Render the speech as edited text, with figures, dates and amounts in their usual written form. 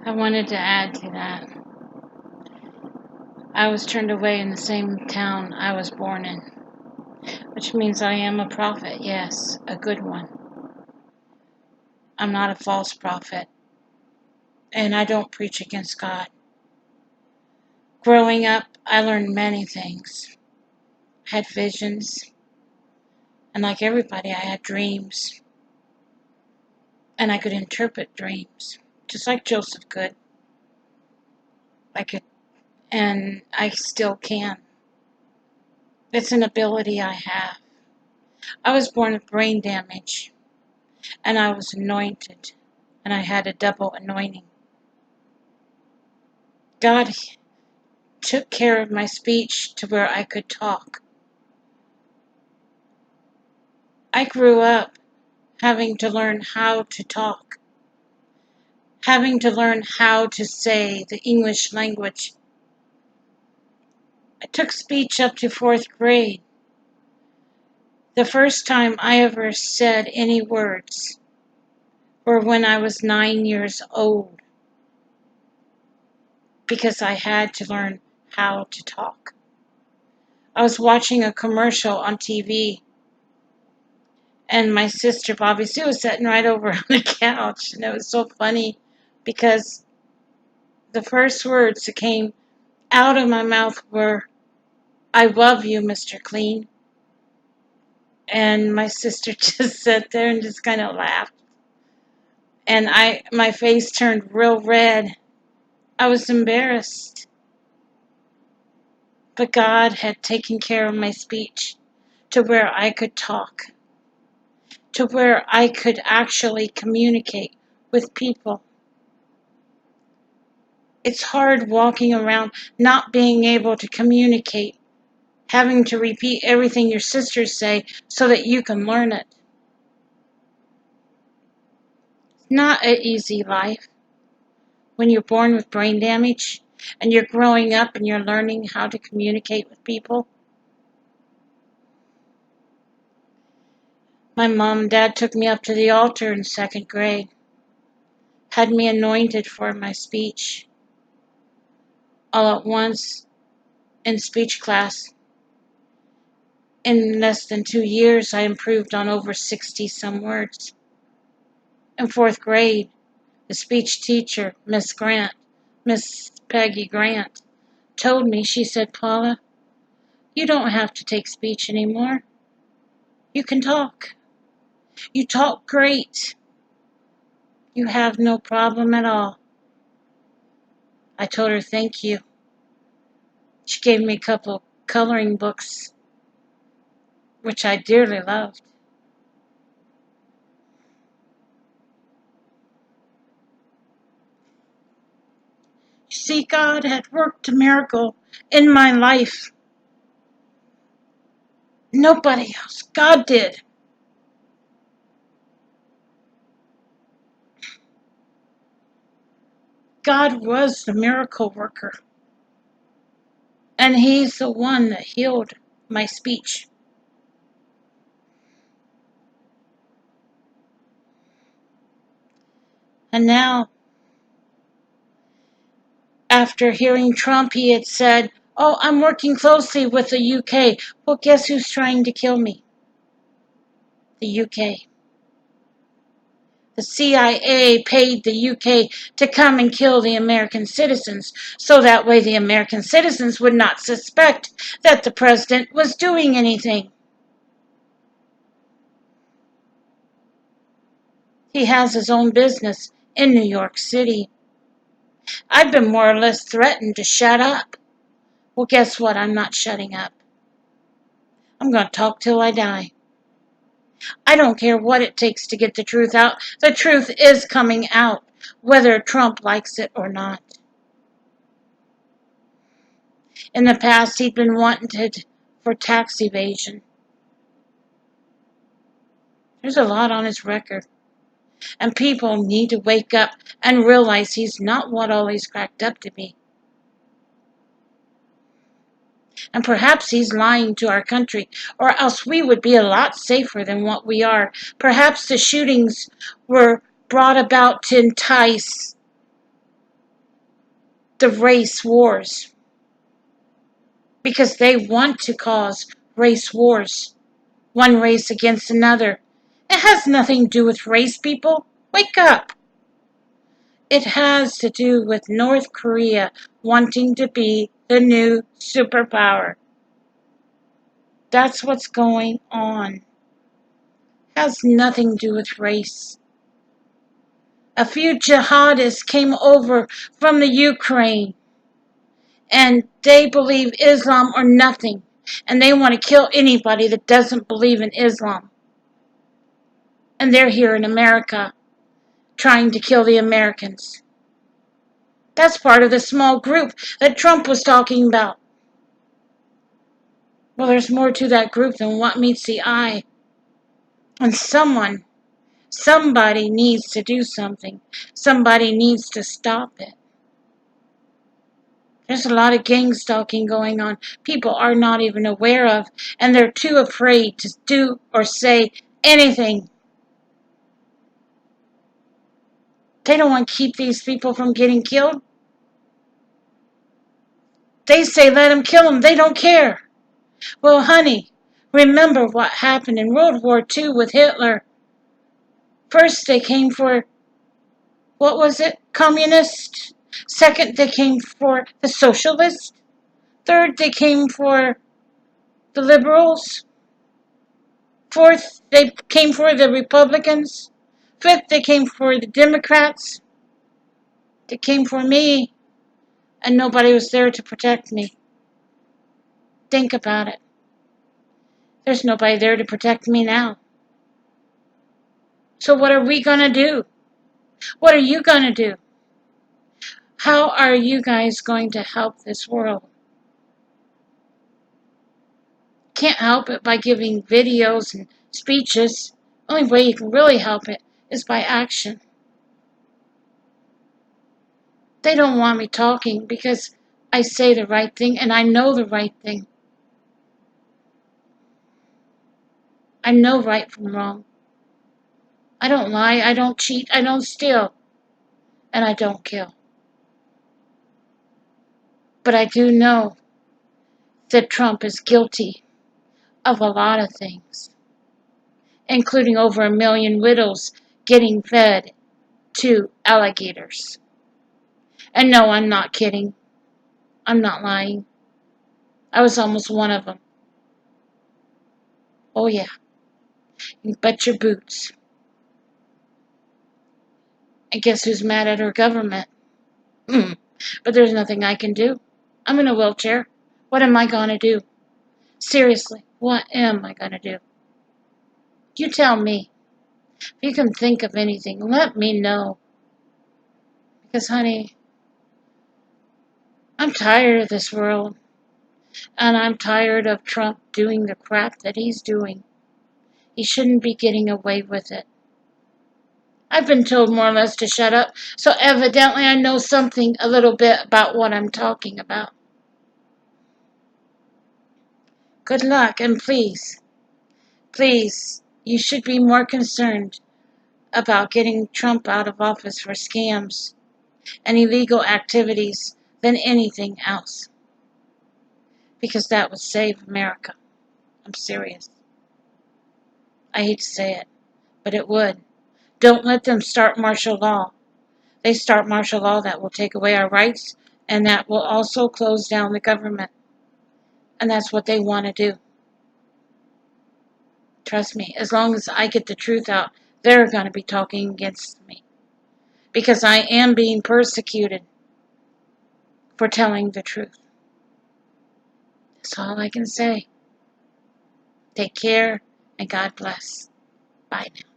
I wanted to add to that. I was turned away in the same town I was born in, which means I am a prophet, yes, a good one. I'm not a false prophet, and I don't preach against God. Growing up, I learned many things, had visions, and like everybody, I had dreams, and I could interpret dreams, just like Joseph could. And I still can. It's an ability I have. I was born with brain damage, and I was anointed, and I had a double anointing. God took care of my speech to where I could talk. I grew up having to learn how to talk, having to learn how to say the English language. I took speech up to 4th grade. The first time I ever said any words were when I was 9 years old, because I had to learn how to talk. I was watching a commercial on TV, and my sister Bobby Sue was sitting right over on the couch, and it was so funny because the first words that came out of my mouth were, "I love you, Mr. Clean." And my sister just sat there and just kind of laughed. And my face turned real red. I was embarrassed. But God had taken care of my speech to where I could talk, to where I could actually communicate with people. It's hard walking around not being able to communicate, having to repeat everything your sisters say so that you can learn it. It's not an easy life when you're born with brain damage and you're growing up and you're learning how to communicate with people. My mom and dad took me up to the altar in 2nd grade, had me anointed for my speech. All at once, in speech class, in less than 2 years, I improved on over 60 some words. In 4th grade, the speech teacher, Miss Peggy Grant, told me, she said, "Paula, you don't have to take speech anymore. You can talk. You talk great. You have no problem at all." I told her thank you. She gave me a couple coloring books, which I dearly loved. You see, God had worked a miracle in my life. Nobody else. God did. God was the miracle worker. And He's the one that healed my speech. And now, after hearing Trump, he had said, "Oh, I'm working closely with the UK." Well, guess who's trying to kill me? The UK. The CIA paid the UK to come and kill the American citizens, so that way the American citizens would not suspect that the president was doing anything. He has his own business in New York City. I've been more or less threatened to shut up. Well, guess what? I'm not shutting up. I'm going to talk till I die. I don't care what it takes to get the truth out. The truth is coming out, whether Trump likes it or not. In the past, he'd been wanted for tax evasion. There's a lot on his record. And people need to wake up and realize he's not what all he's cracked up to be. And perhaps he's lying to our country, or else we would be a lot safer than what we are. Perhaps the shootings were brought about to entice the race wars because they want to cause race wars, one race against another. It has nothing to do with race, people. Wake up! It has to do with North Korea wanting to be the new superpower. That's what's going on. It has nothing to do with race. A few jihadists came over from the Ukraine and they believe Islam or nothing. And they want to kill anybody that doesn't believe in Islam. And they're here in America trying to kill the Americans. That's part of the small group that Trump was talking about. Well, there's more to that group than what meets the eye. And somebody needs to do something. Somebody needs to stop it. There's a lot of gang stalking going on. People are not even aware of, and they're too afraid to do or say anything. They don't want to keep these people from getting killed. They say let them kill them. They don't care. Well, honey, remember what happened in World War II with Hitler. First, they came for, what was it? Communists. Second, they came for the socialists. Third, they came for the liberals. Fourth, they came for the Republicans. Fifth, they came for the Democrats. They came for me, and nobody was there to protect me. Think about it. There's nobody there to protect me now. So what are we going to do? What are you going to do? How are you guys going to help this world? Can't help it by giving videos and speeches. Only way you can really help it is by action. They don't want me talking because I say the right thing and I know the right thing. I know right from wrong. I don't lie, I don't cheat, I don't steal, and I don't kill. But I do know that Trump is guilty of a lot of things, including over 1 million widows getting fed to alligators. And no, I'm not kidding. I'm not lying. I was almost one of them. Oh yeah, you bet your boots. And guess who's mad at our government? But there's nothing I can do. I'm in a wheelchair. What am I going to do? Seriously, what am I going to do? You tell me. If you can think of anything, let me know. Because, honey, I'm tired of this world. And I'm tired of Trump doing the crap that he's doing. He shouldn't be getting away with it. I've been told more or less to shut up, so evidently I know something a little bit about what I'm talking about. Good luck, and please, you should be more concerned about getting Trump out of office for scams and illegal activities than anything else. Because that would save America. I'm serious. I hate to say it, but it would. Don't let them start martial law. They start martial law that will take away our rights and that will also close down the government. And that's what they want to do. Trust me, as long as I get the truth out, they're going to be talking against me. Because I am being persecuted for telling the truth. That's all I can say. Take care and God bless. Bye now.